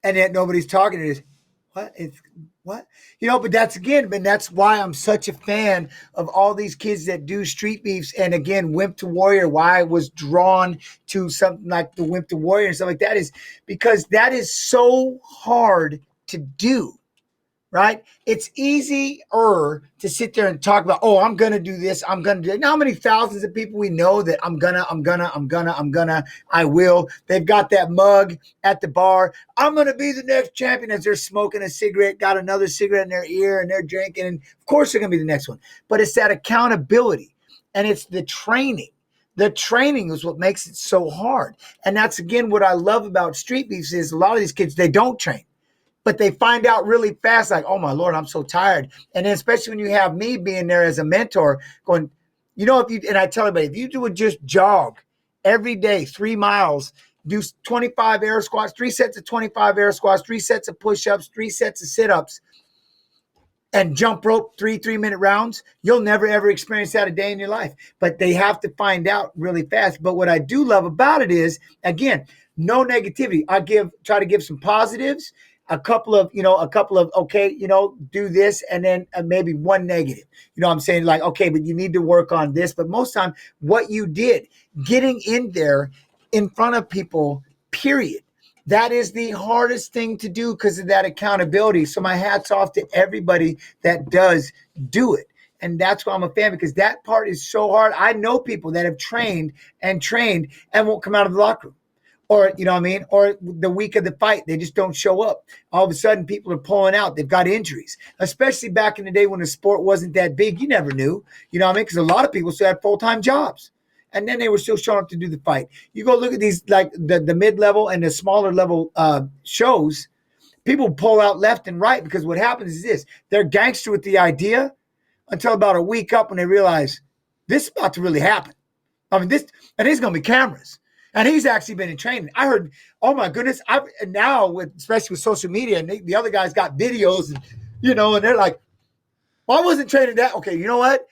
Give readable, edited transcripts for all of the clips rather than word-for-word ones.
and yet nobody's talking. It is what? It's what? But that's why I'm such a fan of all these kids that do street beefs. And again, Wimp to Warrior, why I was drawn to something like the Wimp to Warrior and stuff like that is because that is so hard to do. Right? It's easier to sit there and talk about, oh, I'm going to do this. I'm going to do it. Now, how many thousands of people we know that I will. They've got that mug at the bar. I'm going to be the next champion as they're smoking a cigarette, got another cigarette in their ear and they're drinking. And of course, they're going to be the next one. But it's that accountability and it's the training. The training is what makes it so hard. And that's, again, what I love about street beefs is a lot of these kids, they don't train. But they find out really fast, like, oh, my Lord, I'm so tired. And then especially when you have me being there as a mentor going, and I tell everybody, if you would just jog every day, 3 miles, do 25 air squats, 3 sets of 25 air squats, 3 sets of push-ups, 3 sets of sit-ups, and jump rope 3-minute rounds, you'll never, ever experience that a day in your life. But they have to find out really fast. But what I do love about it is, again, no negativity. Try to give some positives, a couple of, okay, do this, and then maybe one negative. I'm saying like, okay, but you need to work on this. But most time, what you did, getting in there in front of people, period. That is the hardest thing to do because of that accountability. So my hat's off to everybody that does do it. And that's why I'm a fan, because that part is so hard. I know people that have trained and won't come out of the locker room. Or, or the week of the fight, they just don't show up. All of a sudden, people are pulling out. They've got injuries, especially back in the day when the sport wasn't that big. You never knew, because a lot of people still had full-time jobs. And then they were still showing up to do the fight. You go look at these, like the mid-level and the smaller level shows, people pull out left and right because what happens is this. They're gangster with the idea until about a week up when they realize this is about to really happen. And there's going to be cameras. And he's actually been in training. I heard, oh my goodness, especially with social media, and the other guys got videos, and and they're like, well, I wasn't training that. Okay, you know what?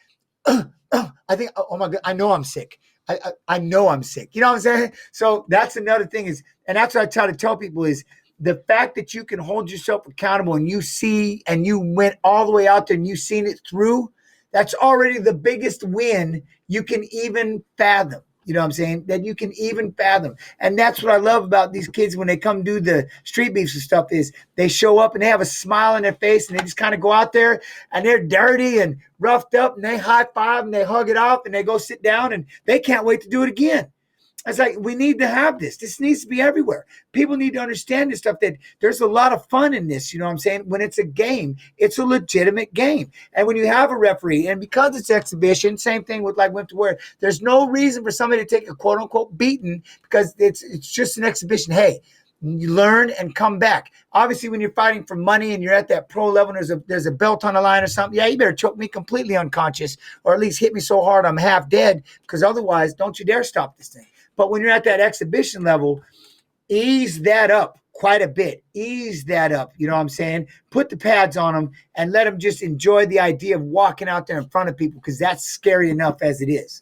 I think, oh my God, I know I'm sick. I know I'm sick. You know what I'm saying? So that's another thing and that's what I try to tell people is the fact that you can hold yourself accountable and you see, and you went all the way out there and you've seen it through, that's already the biggest win you can even fathom. You know what I'm saying? That you can even fathom. And that's what I love about these kids when they come do the street beefs and stuff is they show up and they have a smile on their face and they just kind of go out there and they're dirty and roughed up and they high five and they hug it off and they go sit down and they can't wait to do it again. It's like, we need to have this. This needs to be everywhere. People need to understand this stuff, that there's a lot of fun in this. You know what I'm saying? When it's a game, it's a legitimate game. And when you have a referee, and because it's exhibition, same thing with like Wimp to Warrior, there's no reason for somebody to take a quote unquote beating because it's just an exhibition. Hey, you learn and come back. Obviously, when you're fighting for money and you're at that pro level, there's a belt on the line or something. Yeah, you better choke me completely unconscious, or at least hit me so hard I'm half dead, because otherwise, don't you dare stop this thing. But when you're at that exhibition level, ease that up quite a bit. Ease that up. You know what I'm saying? Put the pads on them and let them just enjoy the idea of walking out there in front of people, because that's scary enough as it is.